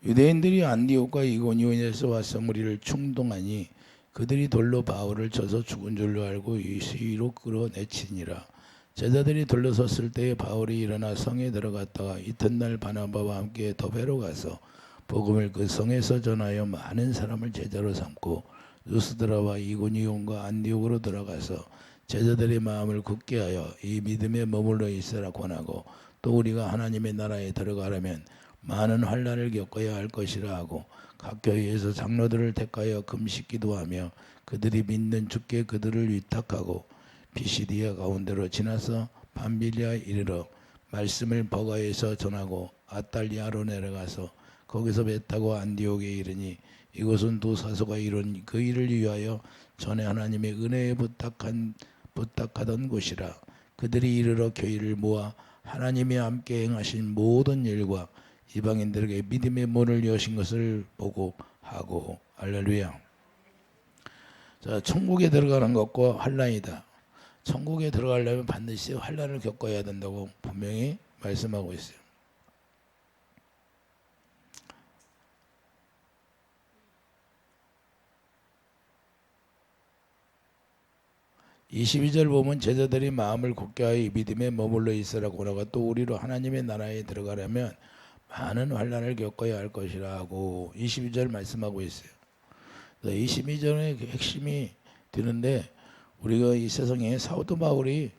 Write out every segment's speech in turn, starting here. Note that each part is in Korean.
유대인들이 안디옥과 이고니온에서 와서 무리를 충동하니 그들이 돌로 바울을 쳐서 죽은 줄로 알고 이 시위로 끌어내치니라. 제자들이 둘러섰을 때에 바울이 일어나 성에 들어갔다가 이튿날 바나바와 함께 더베로 가서 복음을 그 성에서 전하여 많은 사람을 제자로 삼고 루스드라와 이고니온과 안디옥으로 들어가서 제자들의 마음을 굳게 하여 이 믿음에 머물러 있으라 권하고 또 우리가 하나님의 나라에 들어가려면 많은 환난을 겪어야 할 것이라 하고 각 교회에서 장로들을 택하여 금식 기도하며 그들이 믿는 주께 그들을 위탁하고 피시디아 가운데로 지나서 밤빌리아에 이르러 말씀을 버가에서 전하고 아탈리아로 내려가서 거기서 배 타고 안디옥에 이르니 이곳은 두 사도가 이룬 그 일을 위하여 전에 하나님의 은혜에 부탁하던 곳이라. 그들이 이르러 교회를 모아 하나님이 함께 행하신 모든 일과 이방인들에게 믿음의 문을 여신 것을 보고 하고. 할렐루야. 자, 천국에 들어가는 것과 환난이다. 천국에 들어가려면 반드시 환난을 겪어야 된다고 분명히 말씀하고 있어요. (22절) 보면 제자들이 마음을 굳게 하여 이 믿음에 머물러 있으라고 하고 또 우리로 하나님의 나라에 들어가려면 많은 환난을 겪어야 할 것이라 하고 22절 말씀하고 있어요. 22절의 핵심이 되는데 우리가 이 세상에 사도 바울이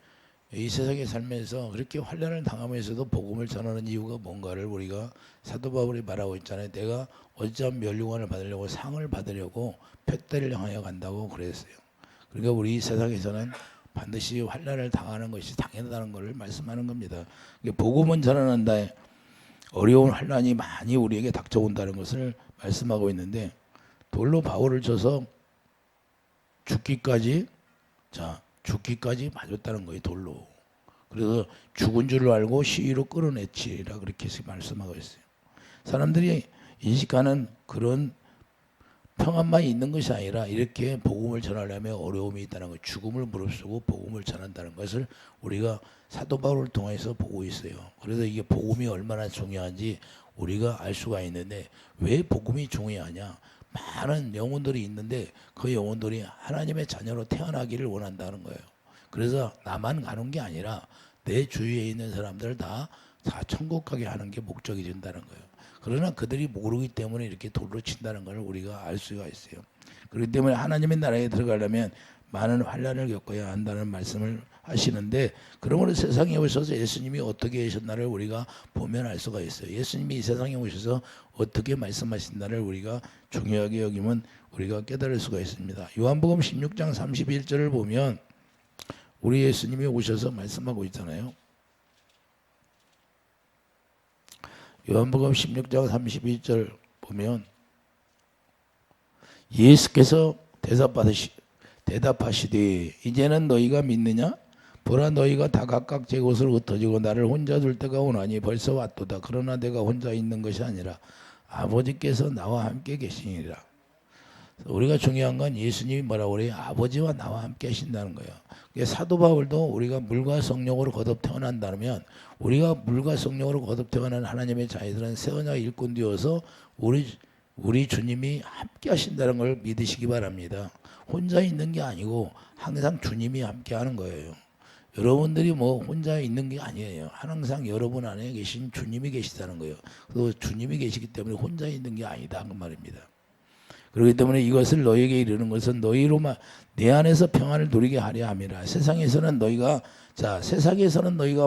이 세상에 살면서 그렇게 환난을 당하면서도 복음을 전하는 이유가 뭔가를 우리가 사도 바울이 말하고 있잖아요. 내가 어찌하면 멸류관을 받으려고 상을 받으려고 표대를 향하여 간다고 그랬어요. 그러니까 우리 세상에서는 반드시 환난을 당하는 것이 당연하다는 것을 말씀하는 겁니다. 복음은 전하는데 어려운 환난이 많이 우리에게 닥쳐온다는 것을 말씀하고 있는데 돌로 바울을 쳐서 죽기까지 맞았다는 거예요. 돌로. 그래서 죽은 줄 알고 시위로 끌어내치라 그렇게 말씀하고 있어요. 사람들이 인식하는 그런 평안만 있는 것이 아니라 이렇게 복음을 전하려면 어려움이 있다는 것, 죽음을 무릅쓰고 복음을 전한다는 것을 우리가 사도 바울을 통해서 보고 있어요. 그래서 이게 복음이 얼마나 중요한지 우리가 알 수가 있는데 왜 복음이 중요하냐? 많은 영혼들이 있는데 그 영혼들이 하나님의 자녀로 태어나기를 원한다는 거예요. 그래서 나만 가는 게 아니라 내 주위에 있는 사람들 다 천국 가게 하는 게 목적이 된다는 거예요. 그러나 그들이 모르기 때문에 이렇게 돌로 친다는 걸 우리가 알 수가 있어요. 그렇기 때문에 하나님의 나라에 들어가려면 많은 환난을 겪어야 한다는 말씀을 하시는데 그러므로 세상에 오셔서 예수님이 어떻게 하셨나를 우리가 보면 알 수가 있어요. 예수님이 이 세상에 오셔서 어떻게 말씀하신다를 우리가 중요하게 여기면 우리가 깨달을 수가 있습니다. 요한복음 16장 31절을 보면 우리 예수님이 오셔서 말씀하고 있잖아요. 요한복음 16장 32절 보면 예수께서 대답하시되 이제는 너희가 믿느냐? 보라 너희가 다 각각 제 곳으로 흩어지고 나를 혼자 둘 때가 오나니 벌써 왔도다. 그러나 내가 혼자 있는 것이 아니라 아버지께서 나와 함께 계시니라. 우리가 중요한 건 예수님이 뭐라고 그래요? 아버지와 나와 함께 하신다는 거예요. 사도 바울도 우리가 물과 성령으로 거듭 태어난다면 우리가 물과 성령으로 거듭 태어난 하나님의 자녀들은 새 언약 일꾼 되어서 우리 주님이 함께 하신다는 걸 믿으시기 바랍니다. 혼자 있는 게 아니고 항상 주님이 함께 하는 거예요. 여러분들이 뭐 혼자 있는 게 아니에요. 항상 여러분 안에 계신 주님이 계시다는 거예요. 또 주님이 계시기 때문에 혼자 있는 게 아니다 그 말입니다. 그렇기 때문에 이것을 너희에게 이르는 것은 너희로만 내 안에서 평안을 누리게 하려 함이라. 세상에서는 너희가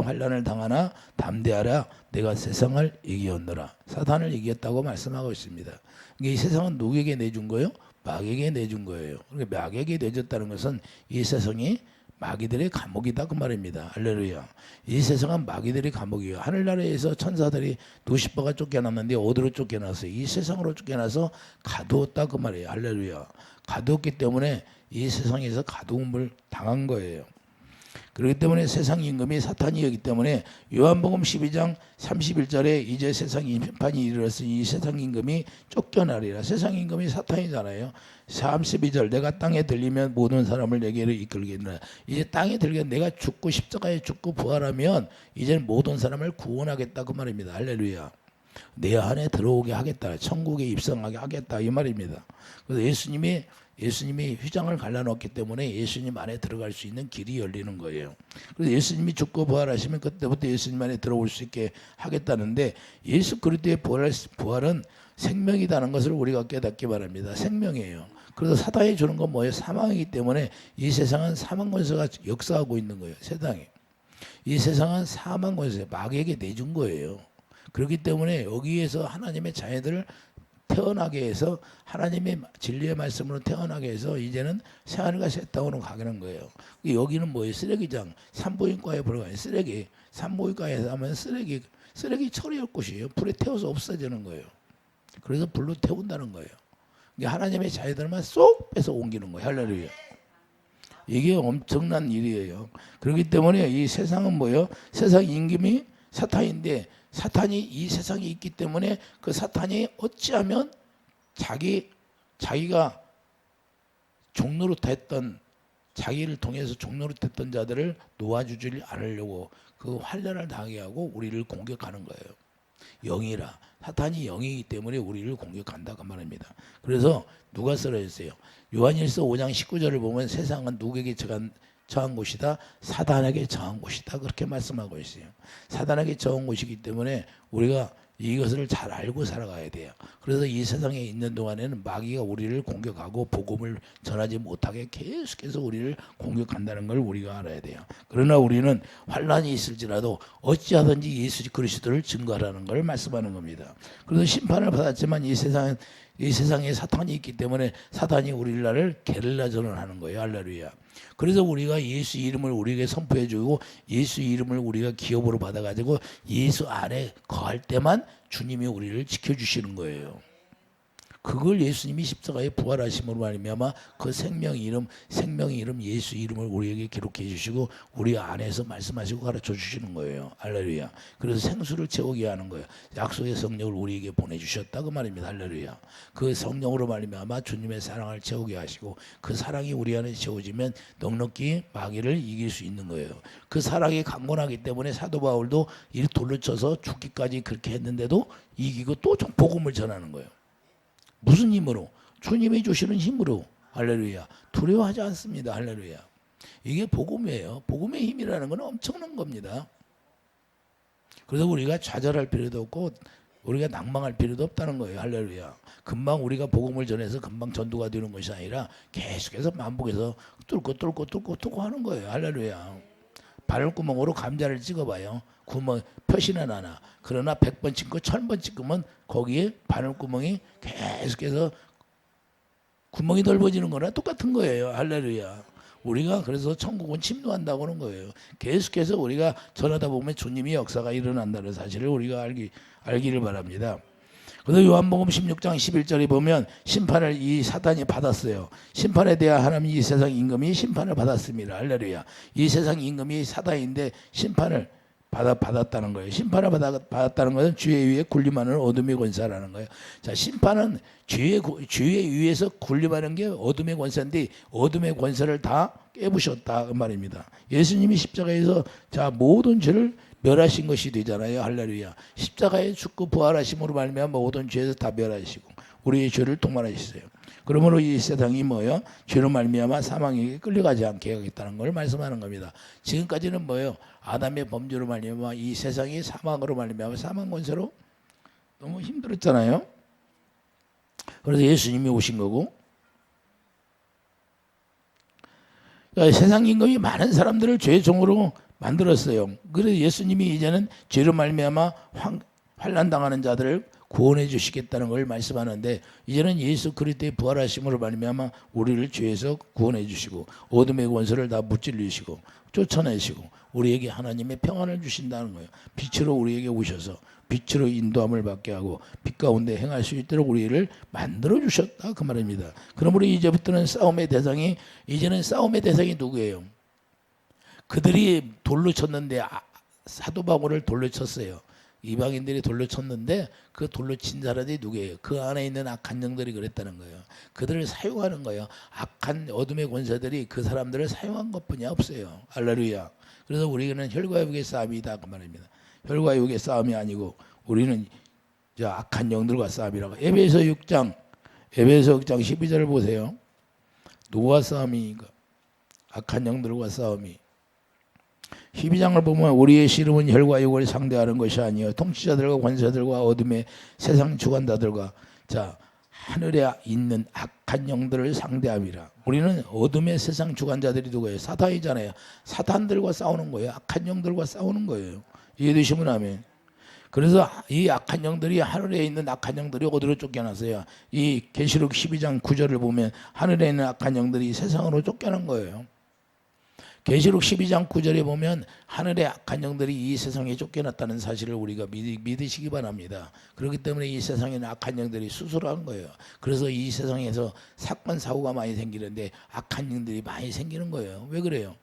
환난을 당하나 담대하라. 내가 세상을 이기었노라. 사탄을 이겼다고 말씀하고 있습니다. 이 세상은 누구에게 내준 거예요? 마귀에게 내준 거예요. 그러니까 마귀에게 내줬다는 것은 이 세상이 마귀들의 감옥이다 그 말입니다. 할렐루야. 이 세상은 마귀들의 감옥이에요. 하늘나라에서 천사들이 90%가 쫓겨났는데 어디로 쫓겨났어요? 이 세상으로 쫓겨나서 가두었다 그 말이에요. 할렐루야. 가두었기 때문에 이 세상에서 가두움을 당한 거예요. 그렇기 때문에 세상 임금이 사탄이었기 때문에 요한복음 12장 31절에 이제 세상 심판이 이르렀으니 이 세상 임금이 쫓겨나리라. 세상 임금이 사탄이잖아요. 32절 내가 땅에 들리면 모든 사람을 내게로 이끌겠느라. 이제 땅에 들리면 내가 죽고 십자가에 죽고 부활하면 이제는 모든 사람을 구원하겠다 그 말입니다. 할렐루야. 내 안에 들어오게 하겠다, 천국에 입성하게 하겠다 이 말입니다. 그래서 예수님이 휘장을 갈라놓기 때문에 예수님 안에 들어갈 수 있는 길이 열리는 거예요. 그래서 예수님이 죽고 부활하시면 그때부터 예수님 안에 들어올 수 있게 하겠다는데, 예수 그리스도의 부활은 생명이라는 것을 우리가 깨닫기 바랍니다. 생명이에요. 그래서 사단이 주는 건 뭐예요? 사망이기 때문에 이 세상은 사망 권세가 역사하고 있는 거예요. 세상에. 이 세상은 사망 권세, 마귀에게 내준 거예요. 그렇기 때문에 여기에서 하나님의 자녀들을 태어나게 해서, 하나님의 진리의 말씀으로 태어나게 해서 이제는 새하늘과 새 땅으로 가는 거예요. 여기는 뭐예요? 쓰레기장, 산부인과에 불과해요. 쓰레기, 산부인과에서 하면 쓰레기 처리할 곳이에요. 불에 태워서 없어지는 거예요. 그래서 불로 태운다는 거예요. 하나님의 자녀들만 쏙 빼서 옮기는 거예요. 할렐루야. 이게 엄청난 일이에요. 그렇기 때문에 이 세상은 뭐예요? 세상 임금이 사탄인데, 사탄이 이 세상에 있기 때문에 그 사탄이 어찌하면 자기가 종노릇 했던, 자기를 통해서 종노릇 했던 자들을 놓아주지 않으려고 그 환난을 당하게 하고 우리를 공격하는 거예요. 영이라, 사탄이 영이기 때문에 우리를 공격한다 그 말입니다. 그래서 누가 쓰러졌어요? 요한일서 5장 19절을 보면 세상은 누구에게 처한 곳이다? 사단에게 처한 곳이다. 그렇게 말씀하고 있어요. 사단에게 처한 곳이기 때문에 우리가 이것을 잘 알고 살아가야 돼요. 그래서 이 세상에 있는 동안에는 마귀가 우리를 공격하고 복음을 전하지 못하게 계속해서 우리를 공격한다는 걸 우리가 알아야 돼요. 그러나 우리는 환난이 있을지라도 어찌하든지 예수 그리스도를 증거하라는 걸 말씀하는 겁니다. 그래서 심판을 받았지만 이 세상에 사탄이 있기 때문에 사탄이 우리를 게릴라전을 하는 거예요. 할렐루야. 그래서 우리가 예수 이름을 우리에게 선포해 주고 예수 이름을 우리가 기업으로 받아가지고 예수 안에 거할 때만 주님이 우리를 지켜주시는 거예요. 그걸 예수님이 십자가에 부활하심으로 말미암아 그 생명 이름 예수 이름을 우리에게 기록해 주시고 우리 안에서 말씀하시고 가르쳐 주시는 거예요. 할렐루야. 그래서 생수를 채우게 하는 거예요. 약속의 성령을 우리에게 보내주셨다 그 말입니다. 할렐루야. 그 성령으로 말미암아 주님의 사랑을 채우게 하시고 그 사랑이 우리 안에 채워지면 넉넉히 마귀를 이길 수 있는 거예요. 그 사랑이 강건하기 때문에 사도 바울도 이 돌로 쳐서 죽기까지 그렇게 했는데도 이기고 또 복음을 전하는 거예요. 무슨 힘으로? 주님이 주시는 힘으로. 할렐루야. 두려워하지 않습니다. 할렐루야. 이게 복음이에요. 복음의 힘이라는 건 엄청난 겁니다. 그래서 우리가 좌절할 필요도 없고 우리가 낭망할 필요도 없다는 거예요. 할렐루야. 금방 우리가 복음을 전해서 금방 전도가 되는 것이 아니라 계속해서 반복해서 뚫고 하는 거예요. 할렐루야. 바늘구멍으로 감자를 찍어봐요. 구멍 표시는 하나. 그러나 100번 찍고 1000번 찍으면 거기에 바늘구멍이 계속해서 구멍이 넓어지는 거나 똑같은 거예요. 할렐루야. 우리가 그래서 천국은 침노한다고 하는 거예요. 계속해서 우리가 전하다 보면 주님의 역사가 일어난다는 사실을 우리가 알기를 바랍니다. 그래서 요한복음 16장 11절에 보면 심판을 이 사단이 받았어요. 심판에 대한 하나님 이 세상 임금이 심판을 받았습니다. 할렐루야. 이 세상 임금이 사단인데 심판을 받았다는 거예요. 심판을 받았다는 것은 죄에 의해 군림하는 어둠의 권세라는 거예요. 자, 심판은 죄에 의해서 군림하는 게 어둠의 권세인데 어둠의 권세를 다 깨부셨다 그 말입니다. 예수님이 십자가에서 자 모든 죄를 멸하신 것이 되잖아요. 할렐루야. 십자가에 죽고 부활하심으로 말미암아 모든 죄에서 다 멸하시고 우리의 죄를 통말하셨어요. 그러므로 이 세상이 뭐예요? 죄로 말미암아 사망에게 끌려가지 않게 하겠다는 걸 말씀하는 겁니다. 지금까지는 뭐예요? 아담의 범죄로 말미암아 이 세상이 사망으로 말미암아 사망 권세로 너무 힘들었잖아요. 그래서 예수님이 오신 거고 세상 임금이 많은 사람들을 죄의 종으로 만들었어요. 그래서 예수님이 이제는 죄로 말미암아 환난 당하는 자들을 구원해 주시겠다는 걸 말씀하는데 이제는 예수 그리스도의 부활하심으로 말미암아 우리를 죄에서 구원해 주시고 어둠의 권세를 다 무찔리시고 쫓아내시고 우리에게 하나님의 평안을 주신다는 거예요. 빛으로 우리에게 오셔서 빛으로 인도함을 받게 하고 빛 가운데 행할 수 있도록 우리를 만들어 주셨다 그 말입니다. 그러므로 이제부터는 싸움의 대상이 누구예요? 그들이 돌로 쳤는데 사도 바울을 돌로 쳤어요. 이방인들이 돌로 쳤는데 그 돌로 친 사람들이 누구예요? 그 안에 있는 악한 영들이 그랬다는 거예요. 그들을 사용하는 거예요. 악한 어둠의 권세들이 그 사람들을 사용한 것뿐이 없어요. 할렐루야. 그래서 우리는 혈과 육의 싸움이다 그 말입니다. 혈과 육의 싸움이 아니고 우리는 자, 악한 영들과 싸움이라고. 에베소 6장 12절을 보세요. 누구와 싸움이니까? 악한 영들과 싸움이. 12장을 보면 우리의 씨름은 혈과 육을 상대하는 것이 아니요 통치자들과 권세들과 어둠의 세상 주관자들과 자 하늘에 있는 악한 영들을 상대함이라. 우리는 어둠의 세상 주관자들이 누구예요? 사탄이잖아요. 사탄들과 싸우는 거예요. 악한 영들과 싸우는 거예요. 이해되시면 아멘. 그래서 이 악한 영들이 하늘에 있는 악한 영들이 어디로 쫓겨났어요? 이 계시록 12장 9절을 보면 하늘에 있는 악한 영들이 세상으로 쫓겨난 거예요. 계시록 12장 9절에 보면 하늘의 악한 영들이 이 세상에 쫓겨났다는 사실을 우리가 믿으시기 바랍니다. 그렇기 때문에 이 세상에는 악한 영들이 수술한 거예요. 그래서 이 세상에서 사건 사고가 많이 생기는데 악한 영들이 많이 생기는 거예요. 왜 그래요?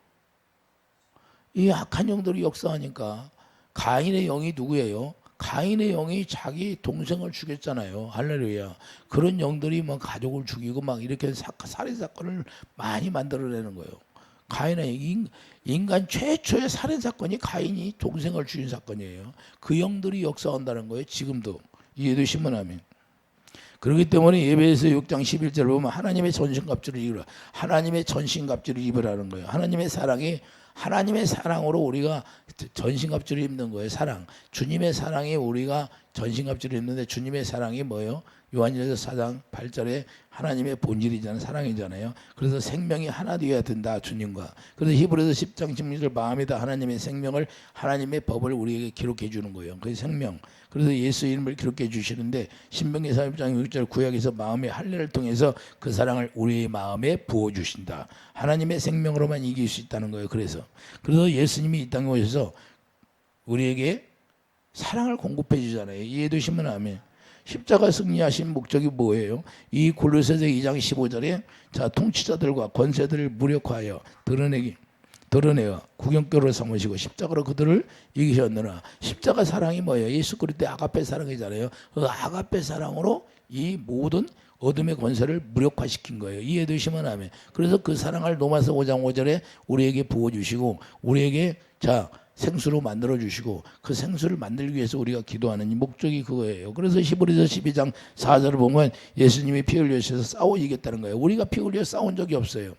이 악한 영들이 역사하니까. 가인의 영이 누구예요? 가인의 영이 자기 동생을 죽였잖아요. 할렐루야. 그런 영들이 막 가족을 죽이고 막 이렇게 살인 사건을 많이 만들어내는 거예요. 가인의 인간 최초의 살인 사건이 가인이 동생을 죽인 사건이에요. 그 영들이 역사한다는 거예요. 지금도. 이해되시면 아멘. 그렇기 때문에 에베소 6장 11절 보면 하나님의 전신갑주를 입으라. 하나님의 전신갑주를 입으라는 거예요. 하나님의 사랑으로 우리가 전신갑주를 입는 거예요. 사랑. 주님의 사랑이 우리가 전신갑주를 입는데 주님의 사랑이 뭐예요? 요한일서 4장 8절에 하나님의 본질이잖아요. 사랑이잖아요. 그래서 생명이 하나 되어야 된다. 주님과. 그래서 히브리서 10장 16절 마음에다 하나님의 생명을 하나님의 법을 우리에게 기록해 주는 거예요. 그 생명. 그래서 예수 이름을 기록해 주시는데 신명기 31장 6절 구약에서 마음의 할례를 통해서 그 사랑을 우리의 마음에 부어 주신다. 하나님의 생명으로만 이길 수 있다는 거예요. 그래서 예수님이 이 땅에 오셔서 우리에게 사랑을 공급해 주잖아요. 이해되시면 아멘. 십자가 승리하신 목적이 뭐예요? 이 골로새서 2장 15절에 자 통치자들과 권세들을 무력화하여 드러내어 구경꾼으로 삼으시고 십자가로 그들을 이기셨느라. 십자가 사랑이 뭐예요? 예수 그리스도의 아가페 사랑이잖아요. 그 아가페 사랑으로 이 모든 어둠의 권세를 무력화시킨 거예요. 이해되시면 아멘. 그래서 그 사랑을 로마서 5장 5절에 우리에게 부어주시고 우리에게 자 생수로 만들어 주시고 그 생수를 만들기 위해서 우리가 기도하는 이 목적이 그거예요. 그래서 히브리서 12장 4절을 보면 예수님이 피 흘려주셔서 싸워 이겼다는 거예요. 우리가 피 흘려 싸운 적이 없어요.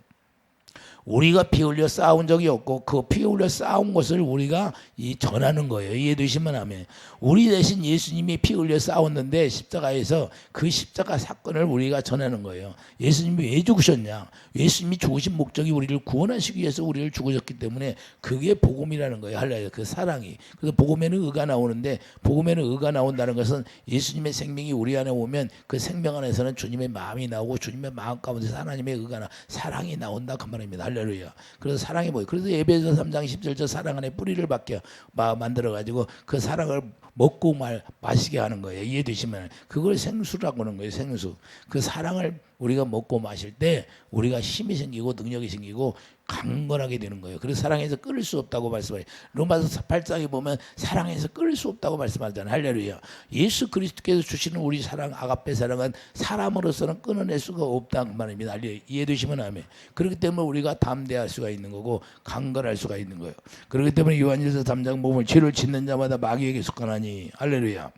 우리가 피 흘려 싸운 적이 없고 그 피 흘려 싸운 것을 우리가 전하는 거예요. 이해되시면 아멘. 우리 대신 예수님이 피 흘려 싸웠는데 십자가에서 그 십자가 사건을 우리가 전하는 거예요. 예수님이 왜 죽으셨냐? 예수님이 죽으신 목적이 우리를 구원하시기 위해서 우리를 죽으셨기 때문에 그게 복음이라는 거예요. 할렐루야. 그 사랑이. 그래서 복음에는 의가 나오는데 복음에는 의가 나온다는 것은 예수님의 생명이 우리 안에 오면 그 생명 안에서는 주님의 마음이 나오고 주님의 마음 가운데서 하나님의 의가 사랑이 나온다 그 말입니다. 할렐루야. 그래서 사랑이 뭐예요? 그래서 에베소 3장 10절 저 사랑 안에 뿌리를 박혀 만들어 가지고 그 사랑을 먹고 마시게 하는 거예요. 이해되시면 그걸 생수라고 하는 거예요. 생수. 그 사랑을 우리가 먹고 마실 때 우리가 힘이 생기고 능력이 생기고 강건하게 되는 거예요. 그래서 사랑에서 끊을 수 없다고 말씀해요. 로마서 8장에 보면 사랑에서 끊을 수 없다고 말씀하잖아요. 할렐루야. 예수 그리스도께서 주시는 우리 사랑 아가페 사랑은 사람으로서는 끊어낼 수가 없다 그 말입니다. 이해되시면 아멘. 그렇기 때문에 우리가 담대할 수가 있는 거고 강건할 수가 있는 거예요. 그렇기 때문에 요한일서 3장 보면 죄를 짓는 자마다 마귀에게 속하나니 할렐루야.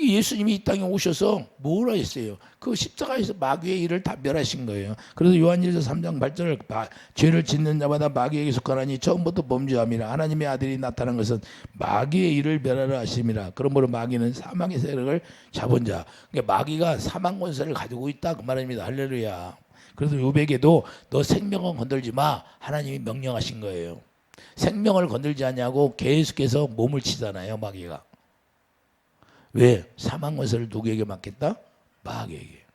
예수님이 이 땅에 오셔서 뭐라 했어요? 그 십자가에서 마귀의 일을 다 멸하신 거예요. 그래서 요한일서 3장 8절을 죄를 짓는 자마다 마귀에게 속하나니 처음부터 범죄함이라. 하나님의 아들이 나타난 것은 마귀의 일을 멸하라 하심이라. 그러므로 마귀는 사망의 세력을 잡은 자. 그러니까 마귀가 사망 권세를 가지고 있다 그 말입니다. 할렐루야. 그래서 요백에도 너 생명은 건들지 마. 하나님이 명령하신 거예요. 생명을 건들지 않냐고 계속해서 몸을 치잖아요. 마귀가. 왜? 사망 권세를 누구에게 맡겼다? 마귀에게.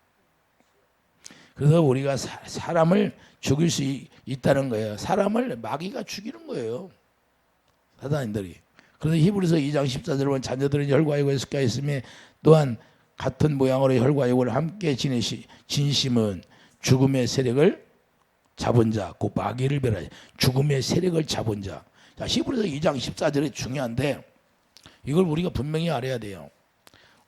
그래서 우리가 사람을 죽일 수 있다는 거예요. 사람을 마귀가 죽이는 거예요. 사단인들이. 그래서 히브리서 2장 14절에 보면 자녀들은 혈과 육에 속해 있으며 또한 같은 모양으로 혈과 육을 함께 진심은 죽음의 세력을 잡은 자, 그 마귀를 멸하지. 죽음의 세력을 잡은 자. 자, 히브리서 2장 14절이 중요한데 이걸 우리가 분명히 알아야 돼요.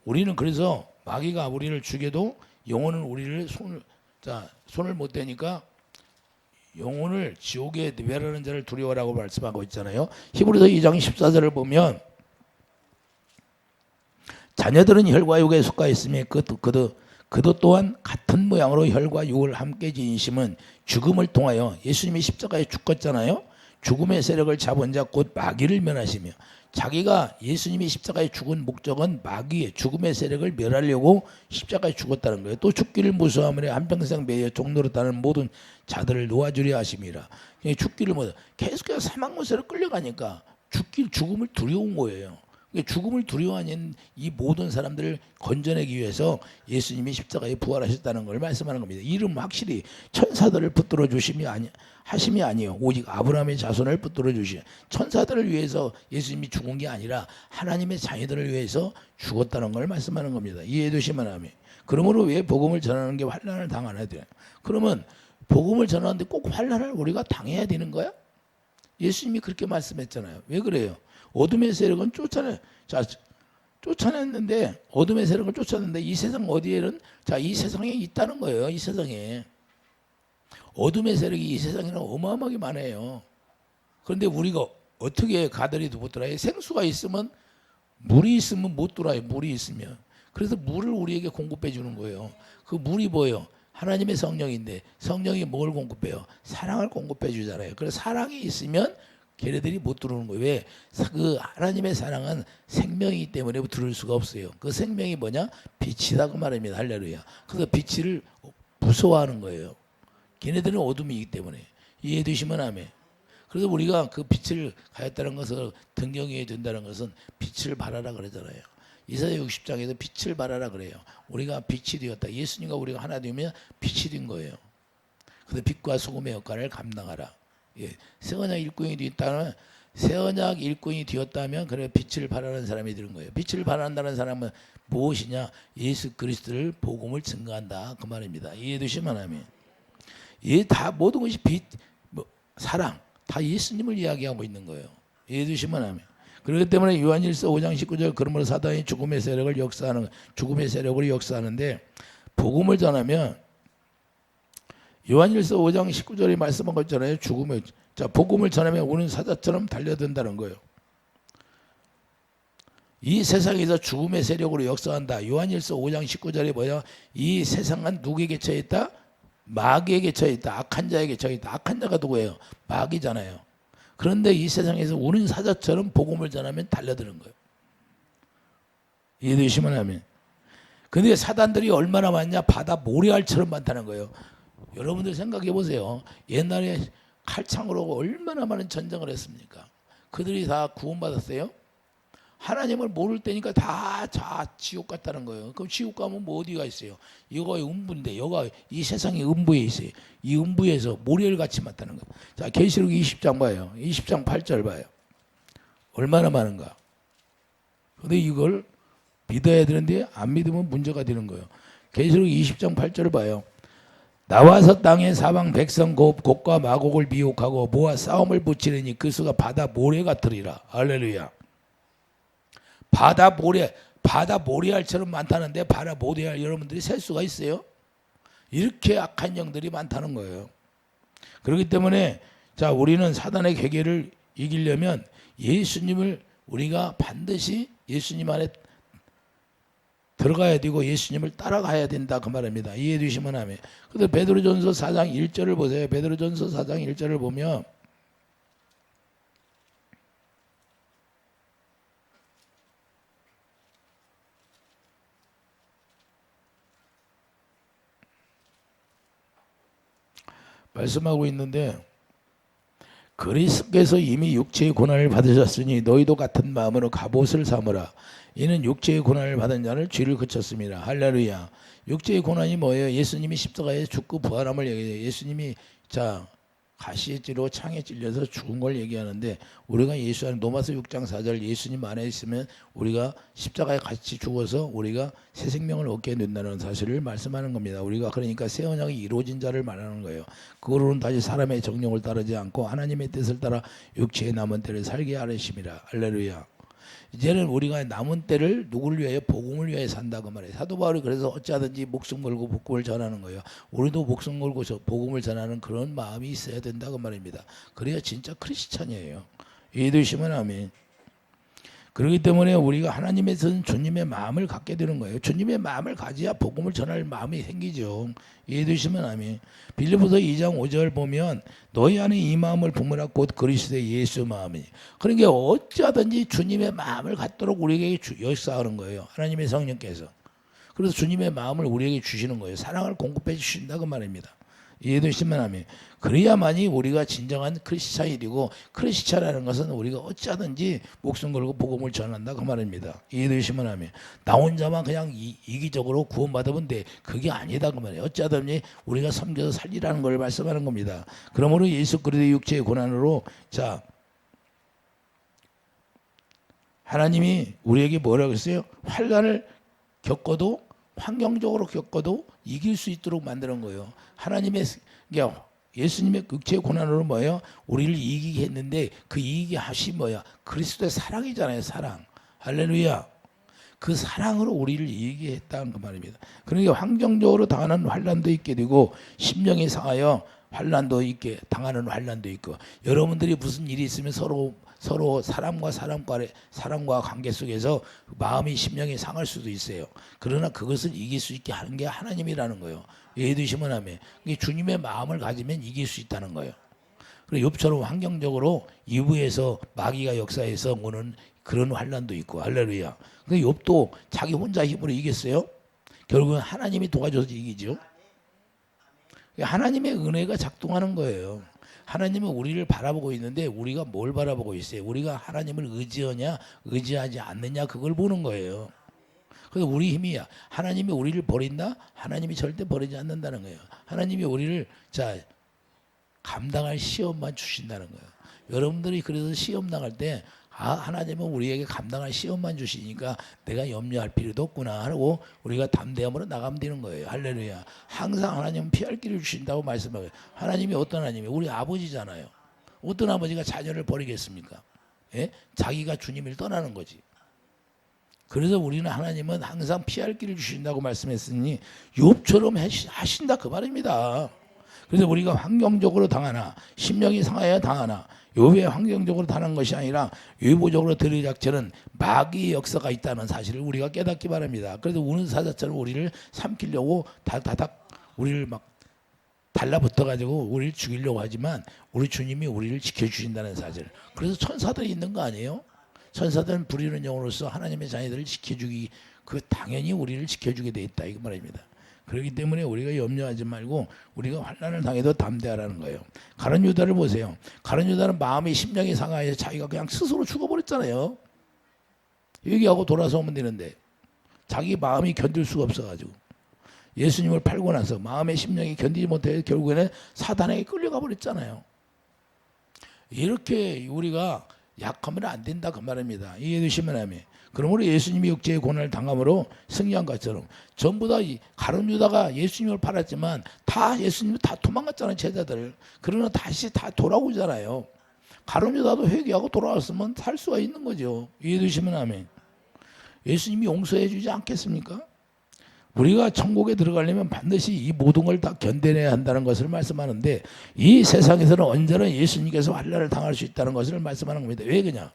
우리는 그래서 마귀가 우리를 죽여도 영혼은 우리를 손을 못 대니까 영혼을 지옥에 멸하는 자를 두려워라고 말씀하고 있잖아요. 히브리서 2장 14절을 보면 자녀들은 혈과 육에 속하 있으며 그도 또한 같은 모양으로 혈과 육을 함께 지니심은 죽음을 통하여 예수님이 십자가에 죽었잖아요. 죽음의 세력을 잡은 자 곧 마귀를 멸하시며 자기가 예수님이 십자가에 죽은 목적은 마귀의 죽음의 세력을 멸하려고 십자가에 죽었다는 거예요. 또 죽기를 무서워하므로 한평생 매여 종노릇하는 모든 자들을 놓아주려 하심이라. 죽기를 계속해서 사망문세로 끌려가니까 죽음을 두려운 거예요. 죽음을 두려워하는 이 모든 사람들을 건져내기 위해서 예수님이 십자가에 부활하셨다는 걸 말씀하는 겁니다. 이름 확실히 천사들을 붙들어 주심이 하심이 아니요 오직 아브라함의 자손을 붙들어 주시. 천사들을 위해서 예수님이 죽은 게 아니라 하나님의 자녀들을 위해서 죽었다는 걸 말씀하는 겁니다. 이해해 두시면 하면. 그러므로 왜 복음을 전하는 게 환난을 당하냐 돼요. 그러면 복음을 전하는데 꼭 환난을 우리가 당해야 되는 거야? 예수님이 그렇게 말씀했잖아요. 왜 그래요? 어둠의 세력은 쫓아냈는데 어둠의 세력을 쫓아냈는데 이 세상 어디에는 이 세상에 있다는 거예요. 이 세상에 어둠의 세력이 이 세상에는 어마어마하게 많아요. 그런데 우리가 어떻게 가들이 못 들어요? 생수가 있으면 물이 있으면 못 들어요. 물이 있으면. 그래서 물을 우리에게 공급해 주는 거예요. 그 물이 뭐예요? 하나님의 성령인데 성령이 뭘 공급해요? 사랑을 공급해 주잖아요. 그래서 사랑이 있으면 걔네들이 못 들어오는 거예요. 왜? 그 하나님의 사랑은 생명이기 때문에 들을 수가 없어요. 그 생명이 뭐냐? 빛이다 그 말입니다. 할렐루야. 그래서 빛을 무서워하는 거예요. 걔네들은 어둠이기 때문에. 이해해 주시면 아멘. 그래서 우리가 그 빛을 가졌다는 것을 등경해야 된다는 것은 빛을 발하라 그러잖아요. 이사야 60장에서 빛을 발하라 그래요. 우리가 빛이 되었다. 예수님과 우리가 하나 되면 빛이 된 거예요. 그래서 빛과 소금의 역할을 감당하라. 예, 새언약 일꾼이 되었다면 새언약 일꾼이 되었다면 그래 빛을 발하는 사람이 되는 거예요. 빛을 발한다는 사람은 무엇이냐? 예수 그리스도를 복음을 증거한다 그 말입니다. 이해해 주시면 아멘. 다 모든 것이 빛, 사랑 다 예수님을 이야기하고 있는 거예요. 이해해 주시면 아멘. 그렇기 때문에 요한일서 5장 19절 그러므로 사단이 죽음의 세력을 역사하는데 복음을 전하면 요한일서 5장 19절에 말씀한 거 있잖아요. 복음을 전하면 우는 사자처럼 달려든다는 거예요. 이 세상에서 죽음의 세력으로 역사한다. 요한일서 5장 19절에 뭐야? 이 세상은 누구에게 처해있다? 마귀에게 처해있다. 악한 자에게 처해있다. 악한 자가 누구예요? 마귀잖아요. 그런데 이 세상에서 우는 사자처럼 복음을 전하면 달려드는 거예요. 이해되시면 하면. 근데 사단들이 얼마나 많냐? 바다 모래알처럼 많다는 거예요. 여러분들 생각해 보세요. 옛날에 칼창으로 얼마나 많은 전쟁을 했습니까? 그들이 다 구원받았어요? 하나님을 모를 때니까 다 지옥 갔다는 거예요. 그럼 지옥 가면 뭐 어디가 있어요? 이거 음부인데 여가 이 세상의 음부에 있어요. 이 음부에서 모래알 같이 많다는 거예요. 자, 계시록 20장 봐요. 20장 8절 봐요. 얼마나 많은가? 근데 이걸 믿어야 되는데 안 믿으면 문제가 되는 거예요. 계시록 20장 8절을 봐요. 나와서 땅의 사방 백성 곡과 마곡을 미혹하고 모아 싸움을 붙이려니 그 수가 바다 모래 같으리라. 할렐루야. 바다 모래알처럼 많다는데 바다 모래알 여러분들이 셀 수가 있어요? 이렇게 악한 영들이 많다는 거예요. 그렇기 때문에 우리는 사단의 괴계를 이기려면 예수님을 우리가 반드시 예수님 안에 들어가야 되고 예수님을 따라가야 된다 그 말입니다. 이해해 주시면 하면. 근데 베드로전서 4장 1절을 보세요. 베드로전서 4장 1절을 보면 말씀하고 있는데 그리스도께서 이미 육체의 고난을 받으셨으니 너희도 같은 마음으로 갑옷을 삼으라. 이는 육체의 고난을 받은 자를 죄를 그쳤습니다. 할렐루야. 육체의 고난이 뭐예요? 예수님이 십자가에 죽고 부활함을 얘기해요. 예수님이 가시에 찔러 창에 찔려서 죽은 걸 얘기하는데 우리가 예수 안에 로마서 6장 4절 예수님 안에 있으면 우리가 십자가에 같이 죽어서 우리가 새 생명을 얻게 된다는 사실을 말씀하는 겁니다. 우리가 그러니까 새 언약이 이루어진 자를 말하는 거예요. 그거로는 다시 사람의 정령을 따르지 않고 하나님의 뜻을 따라 육체의 남은 때를 살게 하려심이라. 할렐루야. 이제는 우리가 남은 때를 누구를 위하여? 복음을 위하여 산다 그 말이에요. 사도 바울이 그래서 어찌하든지 목숨 걸고 복음을 전하는 거예요. 우리도 목숨 걸고 복음을 전하는 그런 마음이 있어야 된다 그 말입니다. 그래야 진짜 크리스찬이에요. 이해되시면 아멘. 그렇기 때문에 우리가 하나님에서는 주님의 마음을 갖게 되는 거예요. 주님의 마음을 가져야 복음을 전할 마음이 생기죠. 이해되시면 아멘. 빌립보서 2장 5절 보면 너희 안에 이 마음을 품으라 곧 그리스도의 예수 마음이니. 그러니까 어찌하든지 주님의 마음을 갖도록 우리에게 역사하는 거예요. 하나님의 성령께서. 그래서 주님의 마음을 우리에게 주시는 거예요. 사랑을 공급해 주신다 그 말입니다. 이해되시면 아멘. 그래야만이 우리가 진정한 크리스찬이고, 크리스찬이라는 것은 우리가 어찌하든지 목숨 걸고 복음을 전한다 그 말입니다. 이해되시면 아멘. 나 혼자만 그냥 이기적으로 구원받으면 돼, 그게 아니다 그 말이에요. 어찌하든지 우리가 섬겨서 살리라는 걸 말씀하는 겁니다. 그러므로 예수 그리스도의 육체의 고난으로, 자, 하나님이 우리에게 뭐라고 했어요? 환난을 겪어도, 환경적으로 겪어도 이길 수 있도록 만드는 거예요. 하나님의, 예수님의 육체의 고난으로 뭐예요? 우리를 이기게 했는데 그 이기게 하신 뭐야? 그리스도의 사랑이잖아요. 사랑. 할렐루야. 그 사랑으로 우리를 이기게 했다는 그 말입니다. 그러니까 환경적으로 당하는 환난도 있게 되고, 심령이 상하여 환난도 있게 당하는 환난도 있고, 여러분들이 무슨 일이 있으면 서로 사람과 관계 속에서 마음이 심령이 상할 수도 있어요. 그러나 그것을 이길 수 있게 하는 게 하나님이라는 거예요. 예두시면 하면 주님의 마음을 가지면 이길 수 있다는 거예요. 그리고 욥처럼 환경적으로 이부에서 마귀가 역사해서 오는 그런 환난도 있고, 할렐루야. 근데 욥도 자기 혼자 힘으로 이겼어요. 결국은 하나님이 도와줘서 이기죠. 하나님의 은혜가 작동하는 거예요. 하나님은 우리를 바라보고 있는데 우리가 뭘 바라보고 있어요? 우리가 하나님을 의지하냐 의지하지 않느냐, 그걸 보는 거예요. 그래서 우리 힘이야. 하나님이 우리를 버린다? 하나님이 절대 버리지 않는다는 거예요. 하나님이 우리를 감당할 시험만 주신다는 거예요. 여러분들이 그래서 시험 나갈 때 하나님은 우리에게 감당할 시험만 주시니까 내가 염려할 필요도 없구나 하고 우리가 담대함으로 나가면 되는 거예요. 할렐루야. 항상 하나님은 피할 길을 주신다고 말씀하고요. 하나님이 어떤 하나님이에요? 우리 아버지잖아요. 어떤 아버지가 자녀를 버리겠습니까? 예? 자기가 주님을 떠나는 거지. 그래서 우리는 하나님은 항상 피할 길을 주신다고 말씀했으니 욥처럼 하신다 그 말입니다. 그래서 우리가 환경적으로 당하나 심령이 상하여 당하나, 욥의 환경적으로 당한 것이 아니라 외부적으로 들이닥치는 마귀의 역사가 있다는 사실을 우리가 깨닫기 바랍니다. 그래서 우는 사자처럼 우리를 삼키려고 다다닥 우리를 막 달라붙어 가지고 우리를 죽이려고 하지만 우리 주님이 우리를 지켜주신다는 사실. 그래서 천사들이 있는 거 아니에요? 천사들은 부리는 영으로서 하나님의 자녀들을 지켜주기, 그 당연히 우리를 지켜주게 돼 있다 이 말입니다. 그렇기 때문에 우리가 염려하지 말고 우리가 환난을 당해도 담대하라는 거예요. 가룟 유다를 보세요. 가룟 유다는 마음이 심령이 상하여 자기가 그냥 스스로 죽어버렸잖아요. 얘기하고 돌아서 오면 되는데 자기 마음이 견딜 수가 없어가지고 예수님을 팔고 나서 마음의 심령이 견디지 못해 결국에는 사단에게 끌려가 버렸잖아요. 이렇게 우리가 약하면 안 된다 그 말입니다. 이해되시면 하면. 그러므로 예수님이 육체의 고난을 당함으로 승리한 것처럼 전부 다 가룟 유다가 예수님을 팔았지만 다 예수님이 다 도망갔잖아요, 제자들. 그러나 다시 다 돌아오잖아요. 가룟 유다도 회개하고 돌아왔으면 살 수가 있는 거죠. 이해되시면 아멘. 예수님이 용서해 주지 않겠습니까? 우리가 천국에 들어가려면 반드시 이 모든 걸 다 견뎌내야 한다는 것을 말씀하는데, 이 세상에서는 언제나 예수님께서 환난을 당할 수 있다는 것을 말씀하는 겁니다. 왜 그러냐?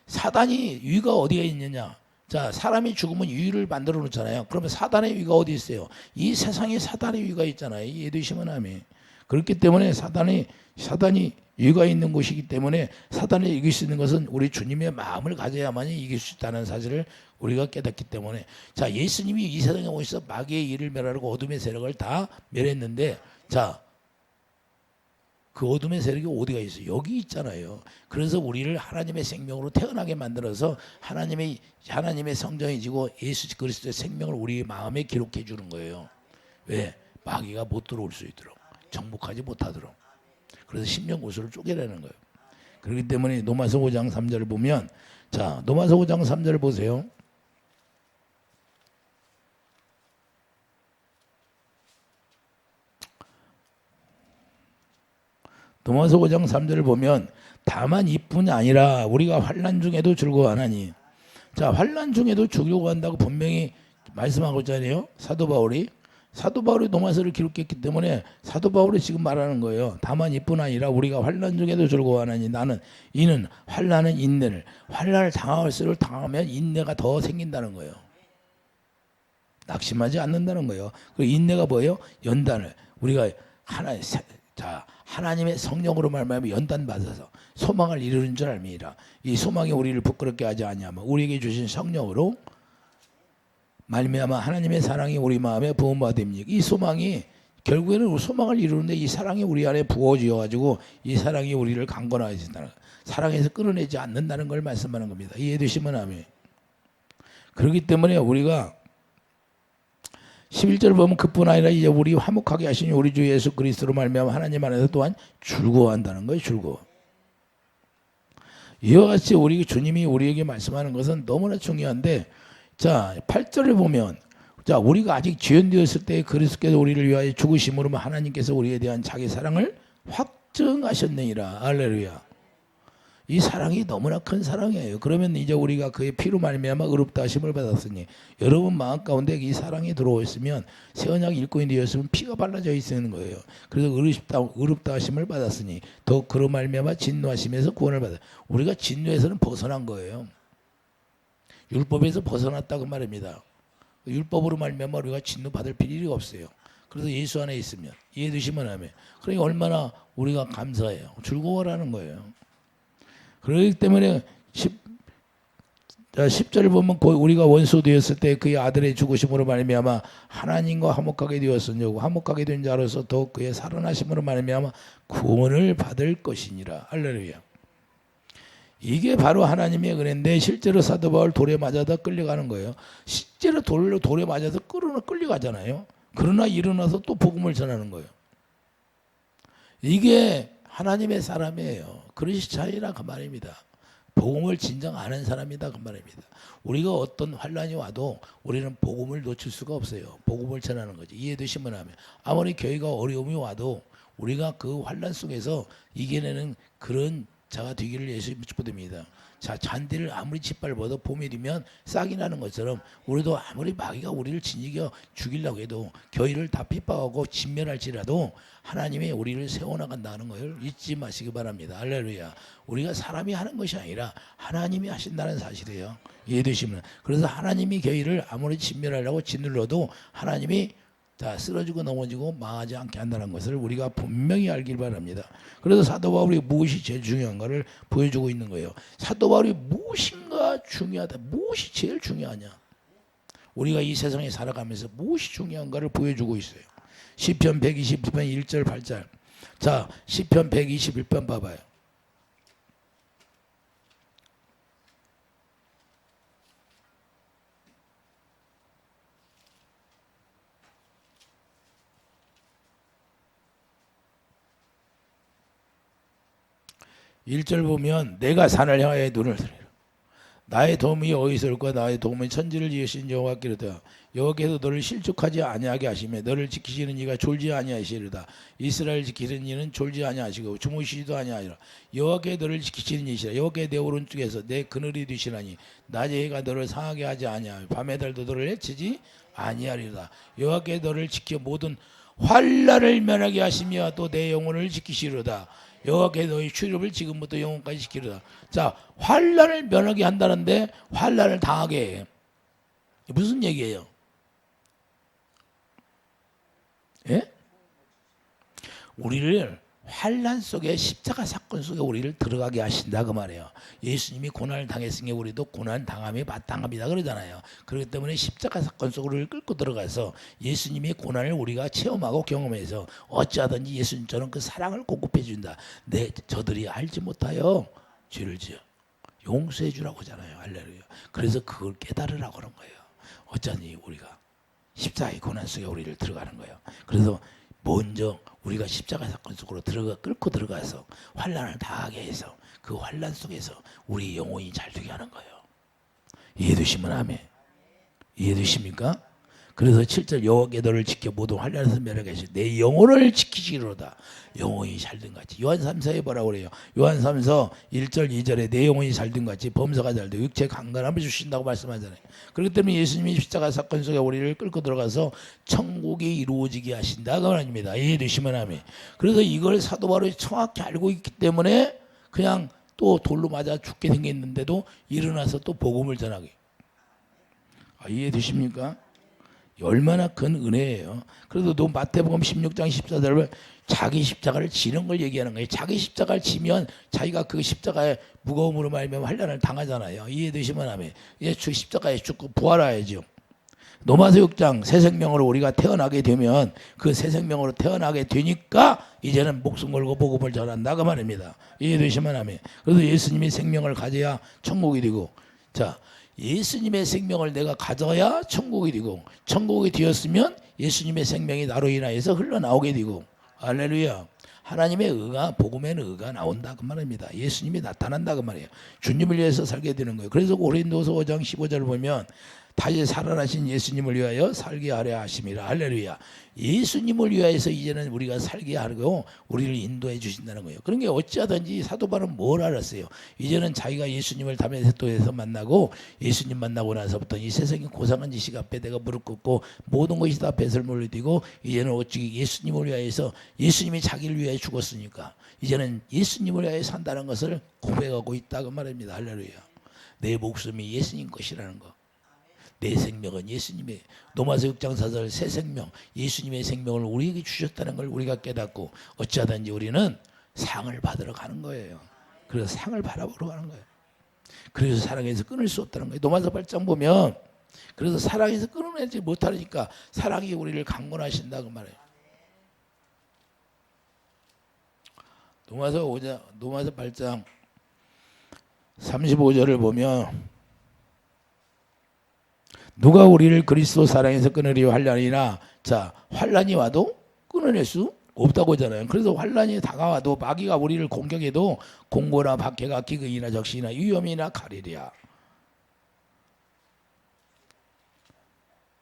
사단이 위가 어디에 있느냐? 자, 사람이 죽으면 위를 만들어 놓잖아요. 그러면 사단의 위가 어디 있어요? 이 세상에 사단의 위가 있잖아요. 이해되시면 아멘. 그렇기 때문에 사단이 위가 있는 곳이기 때문에 사단을 이길 수 있는 것은 우리 주님의 마음을 가져야만이 이길 수 있다는 사실을 우리가 깨닫기 때문에, 자, 예수님이 이 세상에 오셔서 마귀의 일을 멸하고 어둠의 세력을 다 멸했는데, 자, 그 어둠의 세력이 어디가 있어요? 여기 있잖아요. 그래서 우리를 하나님의 생명으로 태어나게 만들어서 하나님의 성전이 지고 예수 그리스도의 생명을 우리 마음에 기록해 주는 거예요. 왜? 마귀가 못 들어올 수 있도록, 정복하지 못하도록. 그래서 심령 구슬을 쪼개라는 거예요. 그렇기 때문에 로마서 5장 3절을 보면, 자, 로마서 5장 3절을 보세요. 로마서 5장 3절을 보면, 다만 이뿐이 아니라 우리가 환난 중에도 즐거워하나니. 자, 환난 중에도 즐거워한다고 분명히 말씀하고 있잖아요, 사도 바울이. 사도 바울이 로마서를 기록했기 때문에 사도 바울이 지금 말하는 거예요. 다만 이뿐 아니라 우리가 환난 중에도 즐거워하나니 이는 환난은 인내를 환난을 당할수록 당하면 인내가 더 생긴다는 거예요. 낙심하지 않는다는 거예요. 그 인내가 뭐예요? 연단을 우리가 하나님의 성령으로 말미암아 연단 받아서 소망을 이루는 줄 알미라. 이 소망이 우리를 부끄럽게 하지 아니하며 우리에게 주신 성령으로 말미암아 하나님의 사랑이 우리 마음에 부음받음이니 이 소망이 결국에는 소망을 이루는데 이 사랑이 우리 안에 부어지어 가지고 이 사랑이 우리를 강건하게 된다는 사랑에서 끊어내지 않는다는 걸 말씀하는 겁니다. 이해되시면 아멘. 그렇기 때문에 우리가 11절 보면 그뿐 아니라 이제 우리 화목하게 하신 우리 주 예수 그리스도로 말미암아 하나님 안에서 또한 즐거워한다는 거예요. 즐거워. 이와 같이 우리 주님이 우리에게 말씀하는 것은 너무나 중요한데 자 8절을 보면 자 우리가 아직 죄인되었을 때 그리스도께서 우리를 위하여 죽으심으로 하나님께서 우리에 대한 자기 사랑을 확증하셨느니라. 할렐루야. 이 사랑이 너무나 큰 사랑이에요. 그러면 이제 우리가 그의 피로 말미암아 의롭다 하심을 받았으니 여러분 마음 가운데 이 사랑이 들어오셨으면 새 언약 일꾼이 되었으면 피가 발라져 있는 거예요. 그래서 의롭다 하심을 받았으니 더 그로 말미암아 진노하심에서 구원을 받아. 우리가 진노에서는 벗어난 거예요. 율법에서 벗어났다 그 말입니다. 율법으로 말미암아 우리가 진노 받을 필요가 없어요. 그래서 예수 안에 있으면 이해되시면 하면 그러니까 얼마나 우리가 감사해요. 즐거워라는 거예요. 그렇기 때문에 10절을 보면 우리가 원수 되었을 때 그의 아들의 죽으심으로 말미암아 하나님과 화목하게 되었으냐고 화목하게 된 자로서 더욱 그의 살아나심으로 말미암아 구원을 받을 것이니라. 할렐루야. 이게 바로 하나님의 은혜인데 실제로 사도 바울 돌에 맞아서 끌려가는 거예요. 실제로 돌에 맞아서 끌려가잖아요. 그러나 일어나서 또 복음을 전하는 거예요. 이게 하나님의 사람이에요. 그리스도인이라 그 말입니다. 복음을 진정 아는 사람이다 그 말입니다. 우리가 어떤 환란이 와도 우리는 복음을 놓칠 수가 없어요. 복음을 전하는 거지. 이해되시면 하면 아무리 교회가 어려움이 와도 우리가 그 환란 속에서 이겨내는 그런 자가 되기를 예수 축복드립니다. 자, 잔디를 아무리 짓밟아도 봄이 되면 싹이 나는 것처럼 우리도 아무리 마귀가 우리를 진이겨 죽이려고 해도 교회를 다 핍박하고 진멸할지라도 하나님이 우리를 세워나간다는 걸 잊지 마시기 바랍니다. 할렐루야. 우리가 사람이 하는 것이 아니라 하나님이 하신다는 사실이에요. 이해되시면. 그래서 하나님이 교회를 아무리 진멸하려고 짓눌러도 하나님이 다 쓰러지고 넘어지고 망하지 않게 한다는 것을 우리가 분명히 알길 바랍니다. 그래서 사도 바울이 무엇이 제일 중요한가를 보여주고 있는 거예요. 사도 바울이 무엇인가 중요하다. 무엇이 제일 중요하냐. 우리가 이 세상에 살아가면서 무엇이 중요한가를 보여주고 있어요. 시편 121편 1절 8절. 자, 시편 121편 봐봐요. 1절 보면 내가 산을 향하여 눈을 들이라. 나의 도움이 어디서 올까? 나의 도움은 천지를 지으신 여호와께로다. 여호와께서 너를 실족하지 아니하게 하시며 너를 지키시는 이가 졸지 아니하시리로다. 이스라엘 지키는 이는 졸지 아니하시고 주무시지도 아니하리라. 여호와께 너를 지키시는 이시라. 여호와께 내 오른쪽에서 내 그늘이 되시나니 낮의 해가 너를 상하게 하지 아니하며 밤의 달도 너를 해치지 아니하리로다. 여호와께 너를 지켜 모든 환난을 면하게 하시며 또 내 영혼을 지키시리로다. 여호와께 너희 출입을 지금부터 영원까지 지키리로다. 자, 환난을 면하게 한다는데 환난을 당하게 해. 무슨 얘기예요? 예? 우리를 환난 속에 십자가 사건 속에 우리를 들어가게 하신다 그 말이에요. 예수님이 고난을 당했으니 우리도 고난 당함이 마땅합니다 그러잖아요. 그렇기 때문에 십자가 사건 속으로 우리를 끌고 들어가서 예수님의 고난을 우리가 체험하고 경험해서 어찌하든지 예수님처럼 그 사랑을 공급해 준다. 저들이 알지 못하여 죄를 지어 용서해 주라고 하잖아요. 할렐루야. 그래서 그걸 깨달으라고 그런 거예요. 어쩌니 우리가 십자가의 고난 속에 우리를 들어가는 거예요. 그래서 먼저 우리가 십자가 사건 속으로 끌고 들어가서 환난을 당하게 해서 그 환난 속에서 우리 영혼이 잘 되게 하는 거예요. 이해되시면 아멘. 이해되십니까? 그래서 7절 여호와께 너를 지켜 모든 환난에서 면하게 내 영혼을 지키시리로다. 영혼이 잘된 같이. 요한 3서에 뭐라고 그래요? 요한 3서 1절 2절에 내 영혼이 잘된 같이 범사가 잘되고 육체 강건함을 주신다고 말씀하잖아요. 그렇기 때문에 예수님이 십자가 사건 속에 우리를 끌고 들어가서 천국이 이루어지게 하신다고 말입니다. 이해되시면 아멘. 그래서 이걸 사도 바울이 정확히 알고 있기 때문에 그냥 또 돌로 맞아 죽게 생겼는데도 일어나서 또 복음을 전하게. 이해되십니까? 얼마나 큰 은혜예요. 그래도 또 마태복음 16장 14절에 자기 십자가를 지는 걸 얘기하는 거예요. 자기 십자가를 지면 자기가 그 십자가의 무거움으로 말미암아 환난을 당하잖아요. 이해되시면 하면 이제 십자가에 죽고 부활하야죠. 로마서 6장 새 생명으로 우리가 태어나게 되면 그 새 생명으로 태어나게 되니까 이제는 목숨 걸고 복음을 전한다 그 말입니다. 이해되시면 하면 그래서 예수님이 생명을 가져야 천국이 되고 자 예수님의 생명을 내가 가져야 천국이 되고 천국이 되었으면 예수님의 생명이 나로 인하여서 흘러나오게 되고 할렐루야. 하나님의 의가 복음에는 의가 나온다 그 말입니다. 예수님이 나타난다 그 말이에요. 주님을 위해서 살게 되는 거예요. 그래서 고린도서 5장 15절을 보면 다시 살아나신 예수님을 위하여 살게 하려 하심이라. 할렐루야. 예수님을 위하여서 이제는 우리가 살게 하고 우리를 인도해 주신다는 거예요. 그런 게 어찌하든지 사도 바울은 뭘 알았어요. 이제는 자기가 예수님을 다메섹도에서 만나고 예수님 만나고 나서부터 이 세상의 고상한 지식 앞에 내가 무릎 꿇고 모든 것이 다 뱃을 물리뛰고 이제는 어찌 예수님을 위하여서 예수님이 자기를 위하여 죽었으니까 이제는 예수님을 위하여 산다는 것을 고백하고 있다 그 말입니다. 할렐루야. 내 목숨이 예수님 것이라는 거. 내 생명은 예수님의 로마서 6장 4절 새 생명 예수님의 생명을 우리에게 주셨다는 걸 우리가 깨닫고 어찌하든지 우리는 상을 받으러 가는 거예요. 그래서 상을 바라보러 가는 거예요. 그래서 사랑에서 끊을 수 없다는 거예요. 로마서 8장 보면 그래서 사랑에서 끊어내지 못하니까 사랑이 우리를 강권하신다고 말해요. 로마서 8장 35절을 보면 누가 우리를 그리스도 사랑에서 끊으리요 하려니나 자 환난이 와도 끊어낼 수 없다고 하잖아요. 그래서 환난이 다가와도 마귀가 우리를 공격해도 공고나 박해가 기근이나 적시나 위험이나 가리랴.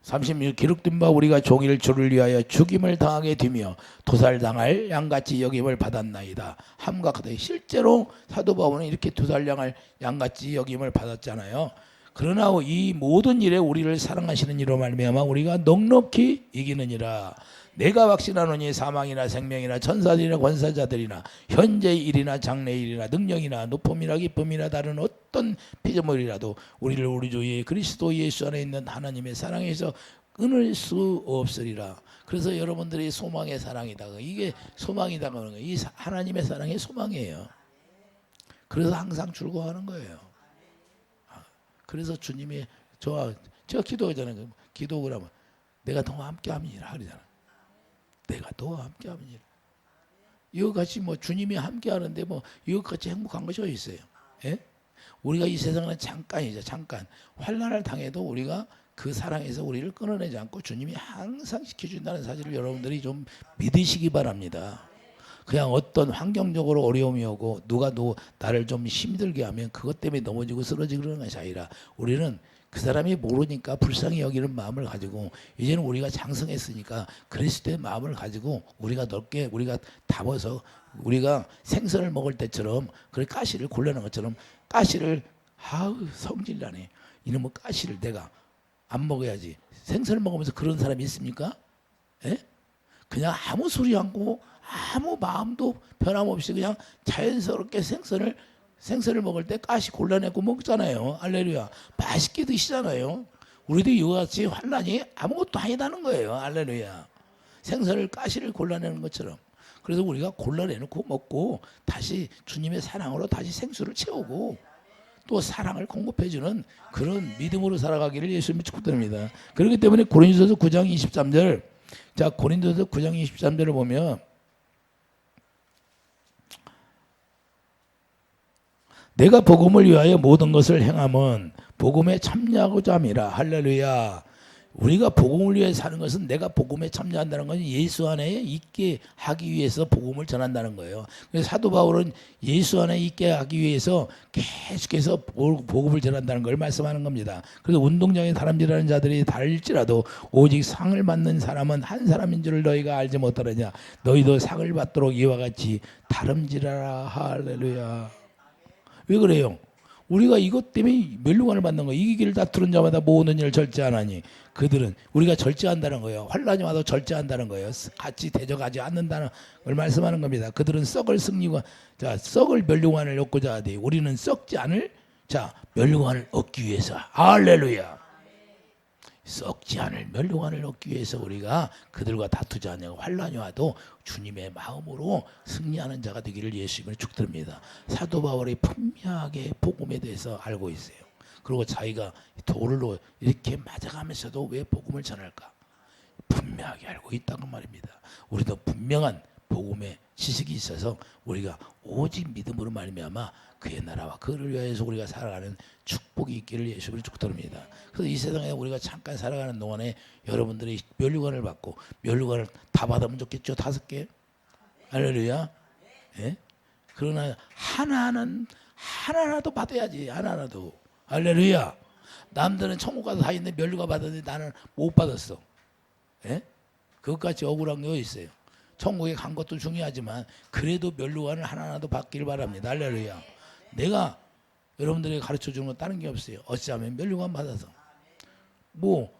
36 기록된 바 우리가 종일 주를 위하여 죽임을 당하게 되며 도살당할 양같이 여김을 받았나이다. 함각하되 실제로 사도 바울은 이렇게 도살당할 양같이 여김을 받았잖아요. 그러나 이 모든 일에 우리를 사랑하시는 이로 말미암아 우리가 넉넉히 이기느니라. 내가 확신하노니 사망이나 생명이나 천사들이나 권사자들이나 현재 일이나 장래 일이나 능력이나 높음이나 기쁨이나 다른 어떤 피조물이라도 우리를 우리 주 그리스도 예수 안에 있는 하나님의 사랑에서 끊을 수 없으리라. 그래서 여러분들이 소망의 사랑이다. 이게 소망이다 그러는 거예요. 이 하나님의 사랑의 소망이에요. 그래서 항상 즐거워하는 거예요. 그래서 주님이 제가 기도하잖아요. 기도 그러면 내가 너와 함께 함이라 하잖아. 내가 너와 함께 함이라. 이것같이 뭐 주님이 함께 하는데 뭐 이것같이 행복한 것이 어디 있어요? 예? 우리가 이 세상은 잠깐이죠. 잠깐. 환난을 당해도 우리가 그 사랑에서 우리를 끊어내지 않고 주님이 항상 지켜준다는 사실을 여러분들이 좀 믿으시기 바랍니다. 그냥 어떤 환경적으로 어려움이 오고 누가 나를 좀 힘들게 하면 그것 때문에 넘어지고 쓰러지고 그러는 것이 아니라 우리는 그 사람이 모르니까 불쌍히 여기는 마음을 가지고 이제는 우리가 장성했으니까 그리스도의 마음을 가지고 우리가 넓게 우리가 담아서 우리가 생선을 먹을 때처럼 그래 가시를 골라낸 것처럼 가시를 성질나네. 이놈의 가시를 내가 안 먹어야지. 생선을 먹으면서 그런 사람이 있습니까? 예? 그냥 아무 소리 않고 아무 마음도 변함없이 그냥 자연스럽게 생선을 먹을 때 가시 골라내고 먹잖아요. 할렐루야. 맛있게 드시잖아요. 우리도 이와같이 환난이 아무것도 아니다는 거예요. 할렐루야. 생선을 가시를 골라내는 것처럼. 그래서 우리가 골라내놓고 먹고 다시 주님의 사랑으로 다시 생수를 채우고 또 사랑을 공급해주는 그런 믿음으로 살아가기를 예수님이 축복드립니다. 그렇기 때문에 고린도서 9장 23절 자 고린도서 9장 23절을 보면 내가 복음을 위하여 모든 것을 행함은 복음에 참여하고자 함이라. 할렐루야. 우리가 복음을 위해 사는 것은 내가 복음에 참여한다는 것은 예수 안에 있게 하기 위해서 복음을 전한다는 거예요. 그래서 사도 바울은 예수 안에 있게 하기 위해서 계속해서 복음을 전한다는 걸 말씀하는 겁니다. 그래서 운동장에 다름질하는 자들이 달릴지라도 오직 상을 받는 사람은 한 사람인 줄 너희가 알지 못하느냐. 너희도 상을 받도록 이와 같이 다름질하라. 할렐루야. 왜 그래요? 우리가 이것 때문에 멸류관을 받는 거예요. 이 길을 다투는 자마다 모으는 일을 절제하나니 그들은 우리가 절제한다는 거예요. 환란이 와도 절제한다는 거예요. 같이 대적하지 않는다는 걸 말씀하는 겁니다. 그들은 썩을 승리관, 자 썩을 멸류관을 얻고자 하되 우리는 썩지 않을 자 멸류관을 얻기 위해서 할렐루야. 썩지 않을 멸류관을 얻기 위해서 우리가 그들과 다투지 않냐고 환란이 와도 주님의 마음으로 승리하는 자가 되기를 예수님을 축드립니다. 사도 바울이 분명하게 복음에 대해서 알고 있어요. 그리고 자기가 돌로 이렇게 맞아가면서도 왜 복음을 전할까? 분명하게 알고 있다고 말입니다. 우리도 분명한 복음의 지식이 있어서 우리가 오직 믿음으로 말미암아 그의 나라와 그를 위하여서 우리가 살아가는 축복이 있기를 예수를 축도합니다. 그래서 이 세상에 우리가 잠깐 살아가는 동안에 여러분들이 멸류관을 받고 멸류관을 다 받으면 좋겠죠. 5개. 할렐루야. 예? 그러나 하나라도 받아야지. 하나라도. 할렐루야. 남들은 천국 가서 다 있는데 멸류관 받았는데 나는 못 받았어. 예? 그것까지 억울한 게 있어요. 천국에 간 것도 중요하지만 그래도 멸류관을 하나라도 받기를 바랍니다. 할렐루야. 내가 여러분들에게 가르쳐 주는 건 다른 게 없어요. 어찌하면 멸류관 받아서 뭐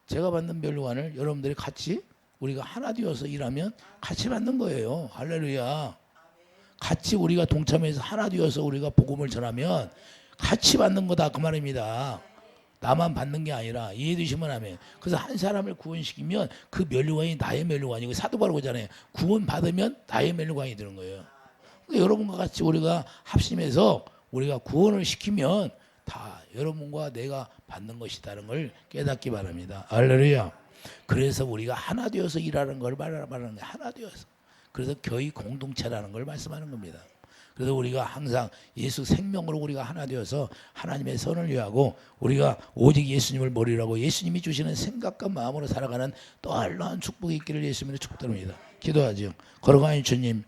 제가 받는 멸류관을 여러분들이 같이 우리가 하나 되어서 일하면 같이 받는 거예요. 할렐루야. 같이 우리가 동참해서 하나 되어서 우리가 복음을 전하면 같이 받는 거다 그 말입니다. 나만 받는 게 아니라 이해되시면 하면. 그래서 한 사람을 구원시키면 그 멸류관이 나의 멸류관이고 사도 바로 그러잖아요. 구원 받으면 나의 멸류관이 되는 거예요. 그러니까 여러분과 같이 우리가 합심해서 우리가 구원을 시키면 다 여러분과 내가 받는 것이다는 걸 깨닫기 바랍니다. 할렐루야. 그래서 우리가 하나 되어서 일하는 걸 말하는 거예요. 하나 되어서. 그래서 교회 공동체라는 걸 말씀하는 겁니다. 그래서 우리가 항상 예수 생명으로 우리가 하나 되어서 하나님의 선을 위하고 우리가 오직 예수님을 머리라고 예수님이 주시는 생각과 마음으로 살아가는 또할로한 축복이 있기를 예수님으로 축복드립니다. 기도하죠. 걸어가는 주님,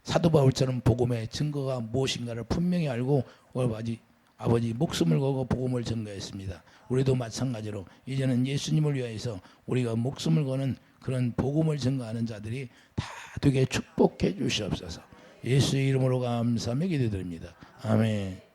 사도 바울처럼 복음의 증거가 무엇인가를 분명히 알고 아버지 목숨을 걸고 복음을 전가했습니다. 우리도 마찬가지로 이제는 예수님을 위하여서 우리가 목숨을 거는 그런 복음을 전가하는 자들이 다 되게 축복해 주시옵소서. 예수의 이름으로 감사하며 기도드립니다. 아멘.